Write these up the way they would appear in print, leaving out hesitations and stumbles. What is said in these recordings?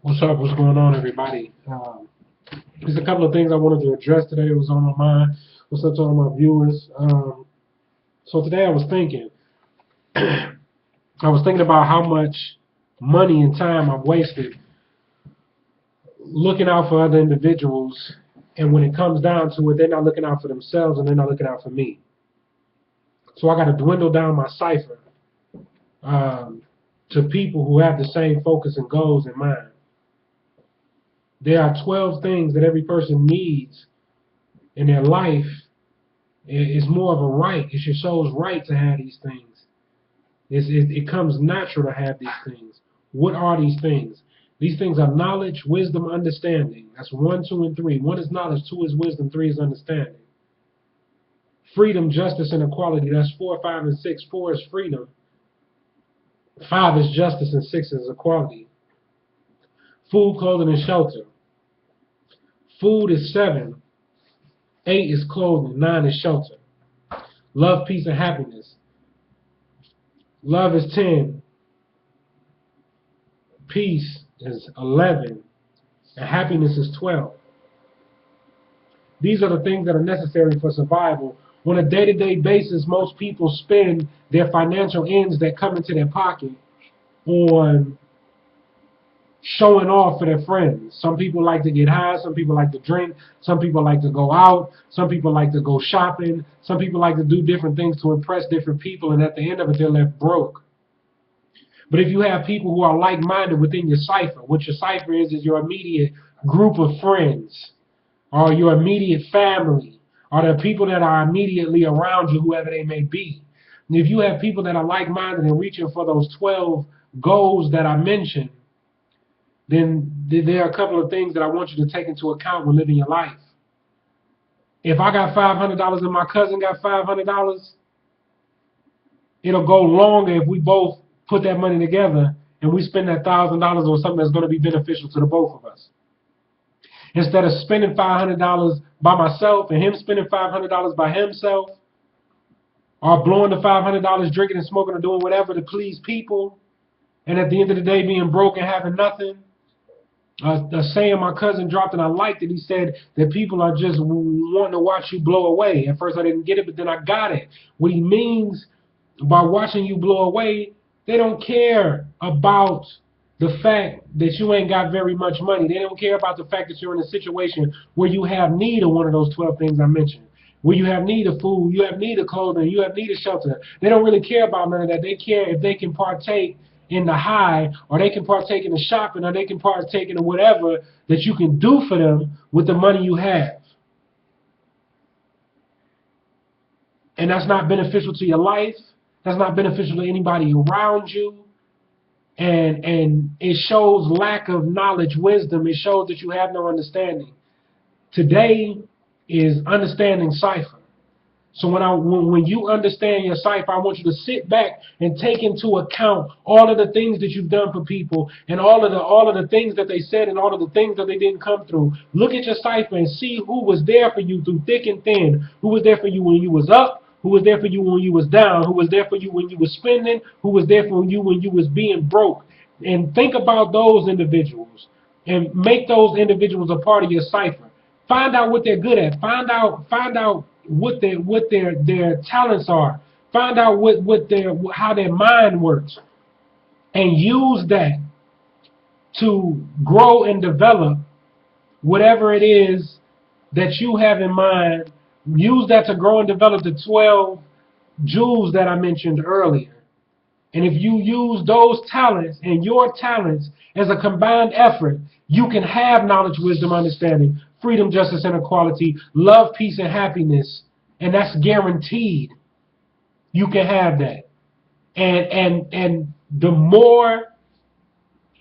What's up? What's going on, everybody? There's a couple of things I wanted to address today. It was on my mind. What's up to all my viewers? So today I was thinking, about how much money and time I've wasted looking out for other individuals, and when it comes down to it, they're not looking out for themselves and they're not looking out for me. So I got to dwindle down my cipher to people who have the same focus and goals in mind. There are 12 things that every person needs in their life. It's more of a right. It's your soul's right to have these things. It comes natural to have these things. What are these things? These things are knowledge, wisdom, understanding. That's 1, 2, and 3. 1 is knowledge, 2 is wisdom, 3 is understanding. Freedom, justice, and equality. That's 4, 5, and 6. 4 is freedom. 5 is justice, and 6 is equality. Food, clothing, and shelter. Food is 7. 8 is clothing. 9 is shelter. Love, peace, and happiness. Love is 10. Peace is 11. And happiness is 12. These are the things that are necessary for survival. On a day-to-day basis, most people spend their financial ends that come into their pocket on showing off for their friends. Some people like to get high, some people like to drink, some people like to go out, some people like to go shopping, some people like to do different things to impress different people, and at the end of it, they're left broke. But if you have people who are like-minded within your cipher, what your cipher is your immediate group of friends, or your immediate family, or the people that are immediately around you, whoever they may be. And if you have people that are like-minded and reaching for those 12 goals that I mentioned, then there are a couple of things that I want you to take into account when living your life. If I got $500 and my cousin got $500, it'll go longer if we both put that money together and we spend that $1,000 on something that's going to be beneficial to the both of us. Instead of spending $500 by myself and him spending $500 by himself, or blowing the $500 drinking and smoking or doing whatever to please people, and at the end of the day being broke and having nothing. A saying my cousin dropped and I liked it. He said that people are just wanting to watch you blow away. At first I didn't get it, but then I got it. What he means by watching you blow away, they don't care about the fact that you ain't got very much money. They don't care about the fact that you're in a situation where you have need of one of those 12 things I mentioned. Where you have need of food, you have need of clothing, you have need of shelter. They don't really care about none of that. They care if they can partake in the high, or they can partake in the shopping, or they can partake in the whatever that you can do for them with the money you have. And that's not beneficial to your life. That's not beneficial to anybody around you. And it shows lack of knowledge, wisdom. It shows that you have no understanding. Today is understanding cipher. So when you understand your cipher, I want you to sit back and take into account all of the things that you've done for people, and all of the things that they said, and all of the things that they didn't come through. Look at your cipher and see who was there for you through thick and thin. Who was there for you when you was up? Who was there for you when you was down? Who was there for you when you was spending? Who was there for you when you was being broke? And think about those individuals and make those individuals a part of your cipher. Find out what they're good at. Find out what their talents are. Find out how their mind works, and use that to grow and develop whatever it is that you have in mind. Use that to grow and develop the 12 jewels that I mentioned earlier. And if you use those talents and your talents as a combined effort, you can have knowledge, wisdom, understanding, freedom, justice, and equality, love, peace, and happiness. And that's guaranteed. You can have that. And the more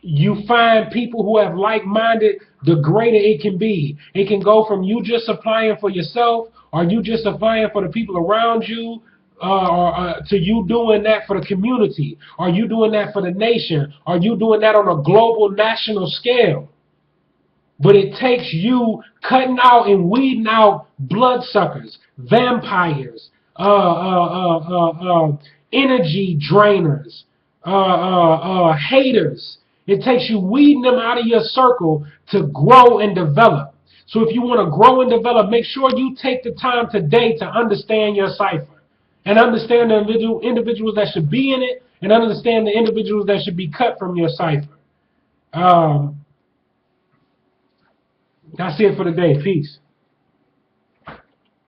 you find people who have like-minded, the greater it can be. It can go from you just supplying for yourself, or you just supplying for the people around you, to you doing that for the community, or you doing that for the nation, or you doing that on a global, national scale. But it takes you cutting out and weeding out bloodsuckers, vampires, energy drainers, haters, It takes you weeding them out of your circle to grow and develop. So if you want to grow and develop, make sure you take the time today to understand your cipher and understand the individuals that should be in it and understand the individuals that should be cut from your cipher. That's it for today. Peace.